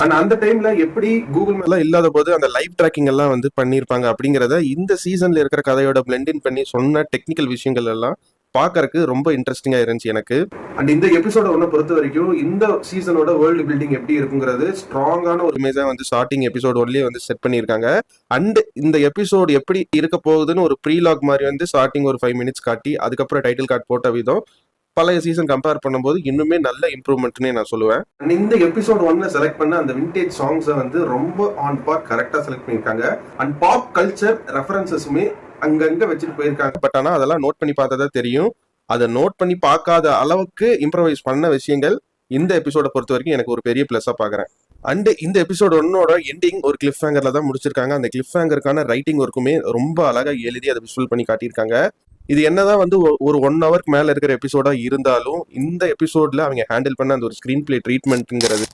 ஆனா அந்த டைம்ல எப்படி கூகுள் மேப்லாம் இல்லாத போது அந்த லைவ் ட்ராக்கிங் எல்லாம் வந்து பண்ணியிருப்பாங்க அப்படிங்கறத இந்த சீசன்ல இருக்கிற கதையோட பிளெண்டின் பண்ணி சொன்ன டெக்னிக்கல் விஷயங்கள் எல்லாம் பாக்கறதுக்கு ரொம்ப இன்ட்ரெஸ்டிங்கா இருந்துச்சு எனக்கு. அண்ட் இந்த எபிசோட ஒன்ன பொறுத்த வரைக்கும் இந்த சீசனோட வேர்ல்டு பில்டிங் எப்படி இருக்குங்கிறது ஸ்ட்ராங்கான ஒரு இமேஜா வந்து ஸ்டார்டிங் எபிசோட் ஒன்லயே வந்து செட் பண்ணியிருக்காங்க. அண்ட் இந்த எபிசோட் எப்படி இருக்க போகுதுன்னு ஒரு ப்ரீலாக் மாதிரி வந்து ஸ்டார்டிங் ஒரு 5 மினிட்ஸ் காட்டி அதுக்கப்புறம் டைட்டில் கார்டு போட்ட விதம் பழைய சீசன் கம்பேர் பண்ணும்போது இன்னுமே நல்ல இம்ப்ரூவ்மெண்ட்னே நான் சொல்லுவேன். இந்த எபிசோட் ஒன்ல செலக்ட் பண்ண அந்த விண்டேஜ் சாங்ஸை வந்து ரொம்ப ஆன் பார் கரெக்டா செலக்ட் பண்ணிருக்காங்க. அண்ட் பாப் கல்ச்சர் ரெஃபரன்சஸுமே அங்கங்க வச்சுட்டு போயிருக்காங்க. பட் ஆனா அதெல்லாம் நோட் பண்ணி பார்த்ததா தெரியும். அதை நோட் பண்ணி பார்க்காத அளவுக்கு இம்ப்ரவைஸ் பண்ண விஷயங்கள் இந்த எபிசோட பொறுத்த வரைக்கும் எனக்கு ஒரு பெரிய பிளஸ்ஸா பாக்குறேன். அண்ட் இந்த எபிசோட் ஒன்னோட எண்டிங் ஒரு கிளிஃப் ஹேங்கர்ல தான் முடிச்சிருக்காங்க. அந்த கிளிஃப் ஹேங்கருக்கான ரைட்டிங் ஒர்க்குமே ரொம்ப அழகா எழுதி அதை விஷுவல் பண்ணி காட்டியிருக்காங்க. இது என்னதான் வந்து ஒரு 1 ஹவருக்கு மேல இருக்கிற எபிசோடா இருந்தாலும் இந்த எபிசோட்ல அவங்க ஹேண்டில் பண்ண அந்த ஒரு ஸ்கிரீன் பிளே ட்ரீட்மெண்ட்ங்கிறது